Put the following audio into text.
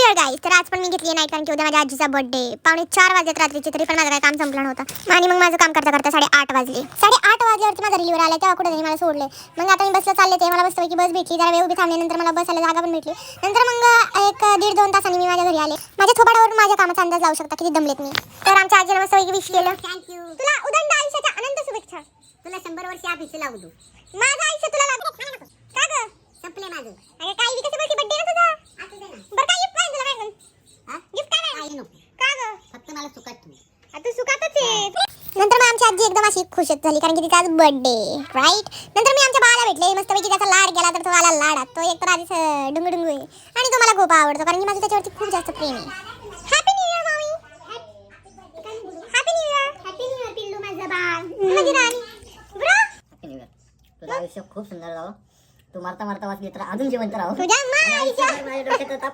Year गाईस. तर आज पण मी घेतली नाईट कारण की उद्या माझ्या आजीचा बर्थडे. 3:45 वाजत रात्रीचे, तरी पण माझं काय काम संपलं नव्हतं आणि मग माझं काम करता करता 8:30 वाजले. 8:30 वाजल्यावरती माझा रिलीवर आला. तेव्हा कुठे मला सोडले. मग आता मी बसला चालले ते मला बसतं की बस भेटली. जरा वेळ उभी थांबले. नंतर मला बसायला जागा पण भेटली. नंतर मग 1-1.5-2 तासांनी मी माझ्या घरी आले. माझ्या थोबाडावरून माझ्या कामाचा अंदाज लावू शकता किती दमलेत मी. तर आमच्या आजीला मस्त विश केलं. थँक्यू. तुला उदंड आयुष्याच्या अनंत शुभेच्छा. तुला 100 वर्ष आयुष्य लावू दू. माझं आयुष्य तुला लागू. का ग? संपले माझं. अरे काय विकत बोलती बर्थडे ना तुझा. असू दे ना. बरं काय गिफ्ट पाहिजे तुला काय? हा? गिफ्ट काय नाही. काही नको. का ग? फक्त मला सुखात ठेव. तू सुखातच आहे. नंतर मग आमची आजी एकदम अशी खुशच झाली कारण की तिचा आज बर्थडे राईट. नंतर मी आमच्या बाळाला भेटले. मस्तपैकी त्याचा लाड केला तर तो आला लाडात. तो एक तर आधीच डुंगू डुंगू आहे आणि तो मला खूप आवडतो कारण की माझं त्याच्यावरती खूप जास्त प्रेम आहे. हॅपी न्यू इयर मामी. Happy new year. Happy new year पिल्लू माझं बाळ. माझी राणी. Bro happy new year. तुझं आयुष्य खूप सुंदर राहो. तू मरता मरता वाचली तर अजून जिवंत राहो. तुझ्या माईच्या माझ्या डोक्यात